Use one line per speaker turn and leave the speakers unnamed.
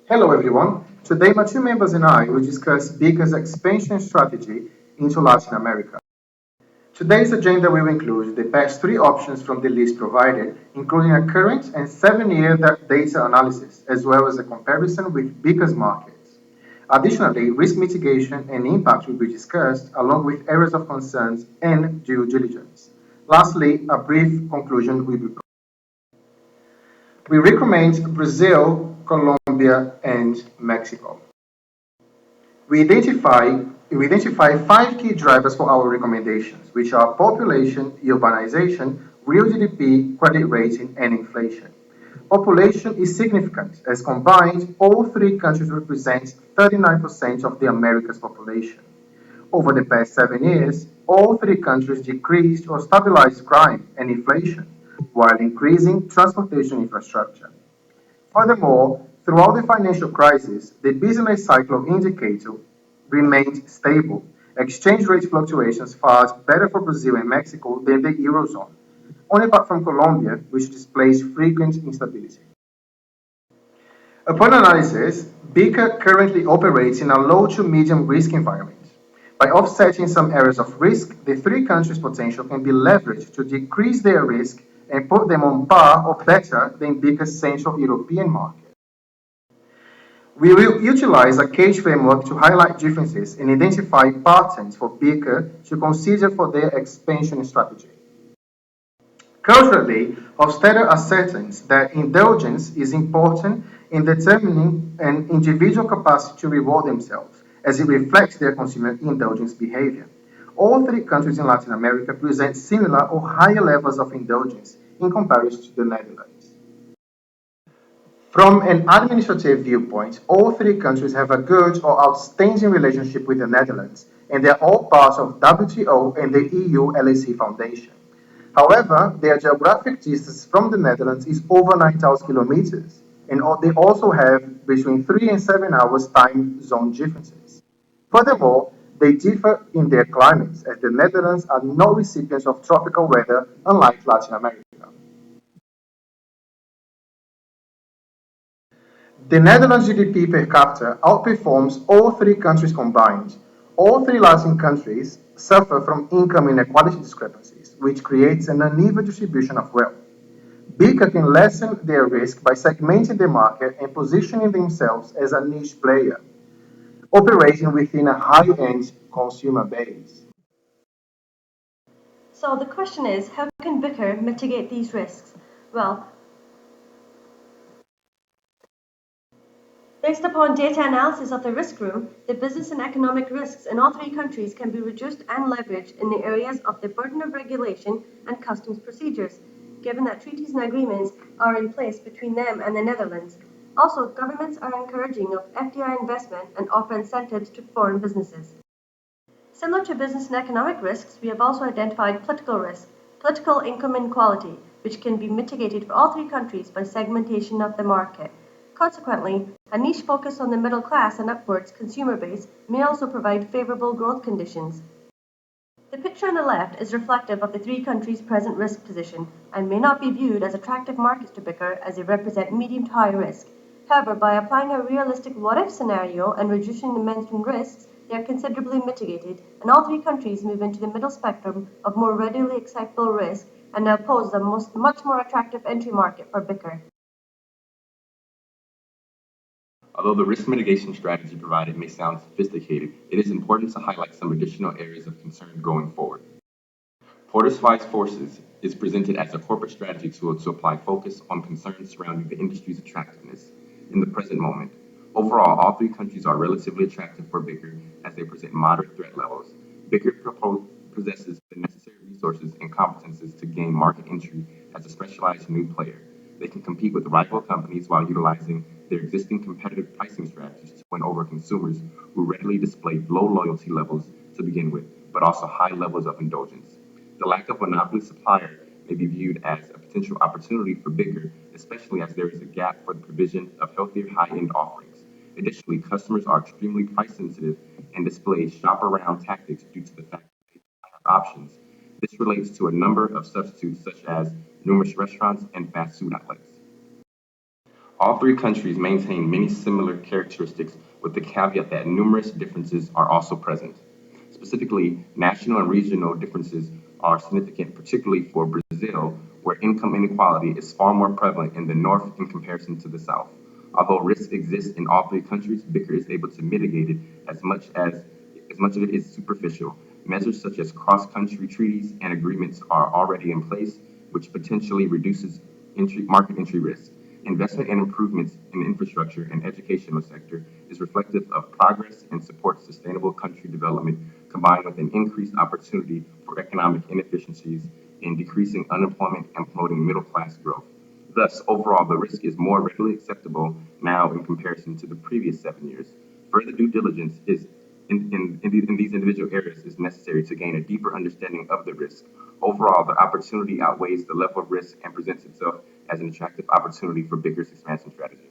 Hello everyone. Today my two members and I will discuss Bicker's expansion strategy into Latin America. Today's agenda will include the best three options from the list provided, including a current and 7-year data analysis, as well as a comparison with Bicker's markets. Additionally, risk mitigation and impact will be discussed, along with areas of concerns and due diligence. Lastly, a brief conclusion will be provided. We recommend Brazil, Colombia, and Mexico. We identify we identify five key drivers for our recommendations, which are population, urbanization, real GDP, credit rating, and inflation. Population is significant, as combined, all three countries represent 39% of the Americas population. Over the past 7 years, all three countries decreased or stabilized crime and inflation, while increasing transportation infrastructure. Furthermore, throughout the financial crisis, the business cycle indicator remained stable. Exchange rate fluctuations fared better for Brazil and Mexico than the Eurozone, only apart from Colombia, which displays frequent instability. Upon analysis, Bicker currently operates in a low to medium risk environment. By offsetting some areas of risk, the three countries' potential can be leveraged to decrease their risk and put them on par or better than Bicker's Central European market. We will utilize a case framework to highlight differences and identify patterns for Bicker to consider for their expansion strategy. Culturally, Hofstadter ascertains that indulgence is important in determining an individual's capacity to reward themselves, as it reflects their consumer indulgence behavior. All three countries in Latin America present similar or higher levels of indulgence in comparison to the Netherlands. From an administrative viewpoint, all three countries have a good or outstanding relationship with the Netherlands, and they are all part of WTO and the EU LAC Foundation. However, their geographic distance from the Netherlands is over 9,000 kilometers, and they also have between 3 and 7 hours time zone differences. Furthermore, they differ in their climates, as the Netherlands are not recipients of tropical weather, unlike Latin America. The Netherlands GDP per capita outperforms all three countries combined. All three Latin countries suffer from income inequality discrepancies, which creates an uneven distribution of wealth. Bicker can lessen their risk by segmenting the market and positioning themselves as a niche player, operating within a high-end consumer base.
So the question is, how can Bicker mitigate these risks? Well, based upon data analysis of the risk room, the business and economic risks in all three countries can be reduced and leveraged in the areas of the burden of regulation and customs procedures, given that treaties and agreements are in place between them and the Netherlands. Also, governments are encouraging of FDI investment and offer incentives to foreign businesses. Similar to business and economic risks, we have also identified political risk, political income inequality, which can be mitigated for all three countries by segmentation of the market. Consequently, a niche focus on the middle class and upwards consumer base may also provide favorable growth conditions. The picture on the left is reflective of the three countries' present risk position and may not be viewed as attractive markets to Bicker, as they represent medium to high risk. However, by applying a realistic what-if scenario and reducing the mentioned risks, they are considerably mitigated, and all three countries move into the middle spectrum of more readily acceptable risk and now pose a much more attractive entry market for Bicker.
Although the risk mitigation strategy provided may sound sophisticated, it is important to highlight some additional areas of concern going forward. Porter's Five Forces is presented as a corporate strategy tool to apply focus on concerns surrounding the industry's attractiveness in the present moment. Overall, all three countries are relatively attractive for Bicker as they present moderate threat levels. Bicker possesses the necessary resources and competences to gain market entry as a specialized new player. They can compete with rival companies while utilizing their existing competitive pricing strategies to win over consumers who readily display low loyalty levels to begin with, but also high levels of indulgence. The lack of monopoly supplier may be viewed as a potential opportunity for Bicker, especially as there is a gap for the provision of healthier high-end offerings. Additionally, customers are extremely price sensitive and display shop around tactics due to the fact that they don't have options. This relates to a number of substitutes such as numerous restaurants and fast food outlets. All three countries maintain many similar characteristics, with the caveat that numerous differences are also present. Specifically, national and regional differences are significant, particularly for Brazil, where income inequality is far more prevalent in the north in comparison to the south. Although risk exists in all three countries, Bicker is able to mitigate it as much of it is superficial. Measures such as cross-country treaties and agreements are already in place, which potentially reduces market entry risk. Investment and improvements in infrastructure and educational sector is reflective of progress and supports sustainable country development, combined with an increased opportunity for economic inefficiencies in decreasing unemployment and promoting middle class growth. Thus, overall, the risk is more readily acceptable now in comparison to the previous 7 years. Further due diligence in these individual areas is necessary to gain a deeper understanding of the risk. Overall, the opportunity outweighs the level of risk and presents itself as an attractive opportunity for Bicker's expansion strategy.